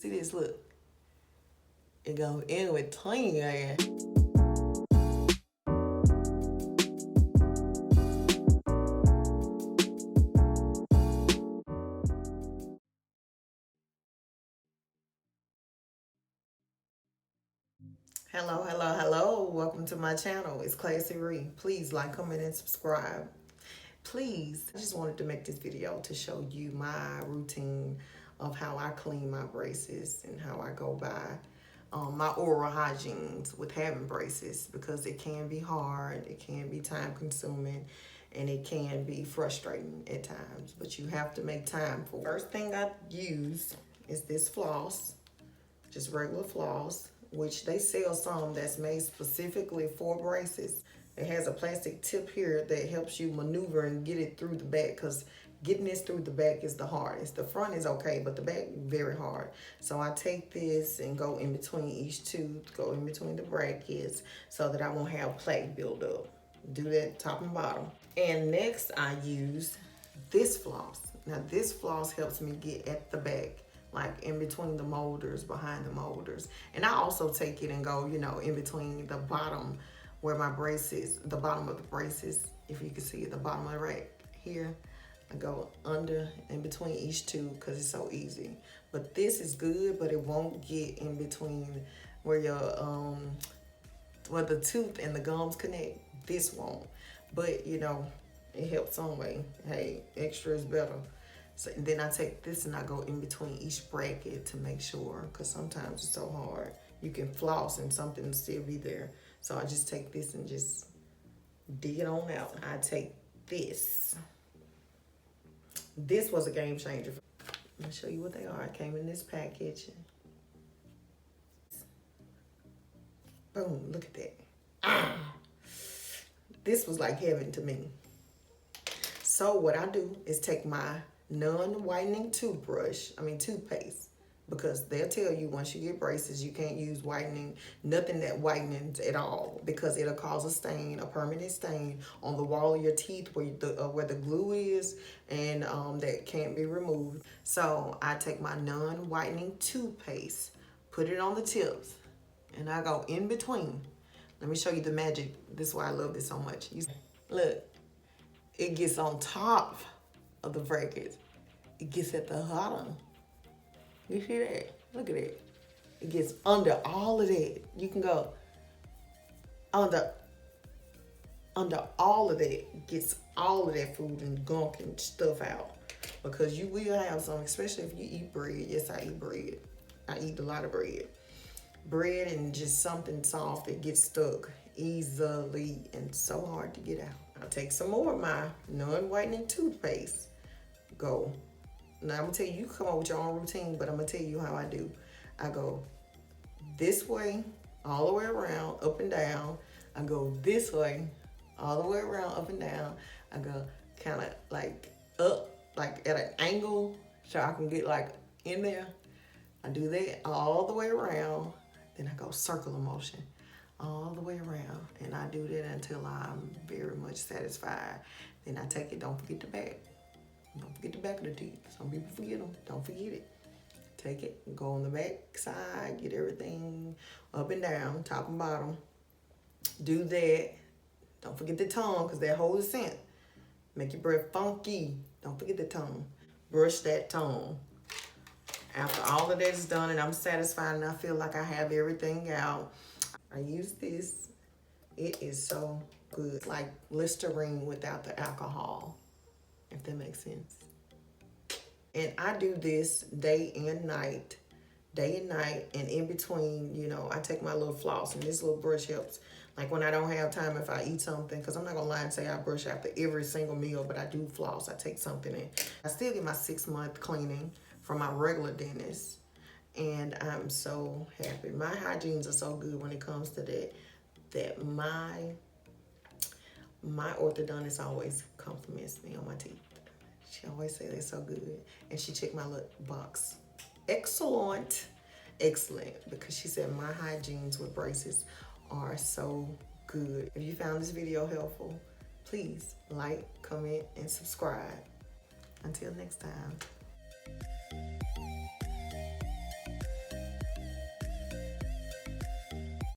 See this, look. It goes in with clean air. Hello, hello, hello. Welcome to my channel. It's Classy Ree. Please like, comment, and subscribe. Please, I just wanted to make this video to show you my routine of how I clean my braces and how I go by my oral hygienes with having braces, because it can be hard, it can be time consuming, and it can be frustrating at times, but you have to make time for it. First thing I use is this floss, just regular floss, which they sell some that's made specifically for braces. It has a plastic tip here that helps you maneuver and get it through the back, because getting this through the back is the hardest. The front is okay, but the back very hard. So I take this and go in between each tooth, go in between the brackets, so that I won't have plaque build up. Do that top and bottom. And next I use this floss. Now this floss helps me get at the back, like in between the molars, behind the molars. And I also take it and go, you know, in between the bottom where my braces, the bottom of the braces, if you can see at the bottom of the rack here. I go under in between each tooth because it's so easy. But this is good, but it won't get in between where your where the tooth and the gums connect. This won't. But you know, it helps some way. Hey, extra is better. So then I take this and I go in between each bracket to make sure, because sometimes it's so hard. You can floss and something will still be there. So I just take this and just dig it on out. I take this. This was a game changer. Let me show you what they are. It came in this package. Boom, look at that. This was like heaven to me. So what I do is take my non-whitening toothpaste, because they'll tell you once you get braces, you can't use whitening, nothing that whitens at all, because it'll cause a stain, a permanent stain on the wall of your teeth where the glue is, and that can't be removed. So I take my non-whitening toothpaste, put it on the tips, and I go in between. Let me show you the magic. This is why I love this so much. Look, it gets on top of the brackets. It gets at the bottom. You see that? Look at it. It gets under all of that. You can go under all of that. Gets all of that food and gunk and stuff out. Because you will have some, especially if you eat bread. Yes, I eat bread. I eat a lot of bread. Bread and just something soft that gets stuck easily and so hard to get out. I'll take some more of my non-whitening toothpaste. Go. Now I'm gonna tell you, you come up with your own routine, but I'm gonna tell you how I do. I go this way, all the way around, up and down. I go this way, all the way around, up and down. I go kind of like up, like at an angle, so I can get like in there. I do that all the way around. Then I go circular motion all the way around. And I do that until I'm very much satisfied. Then I take it, don't forget the back. Don't forget the back of the teeth. Some people forget them. Don't forget it. Take it, go on the back side, get everything up and down, top and bottom. Do that. Don't forget the tongue, because that holds the scent. Make your breath funky. Don't forget the tongue. Brush that tongue. After all of that is done and I'm satisfied and I feel like I have everything out, I use this. It is so good. It's like Listerine without the alcohol, if that makes sense. And I do this day and night, and in between, you know, I take my little floss, and this little brush helps. Like when I don't have time, if I eat something, because I'm not gonna lie and say I brush after every single meal, but I do floss. I take something in. I still get my 6-month cleaning from my regular dentist, and I'm so happy. My hygienes are so good when it comes to that my orthodontist always compliments me on my teeth. She always say they're so good, and she checked my little box. Excellent, because she said my hygienes with braces are so good. If you found this video helpful, please like, comment, and subscribe. Until next time.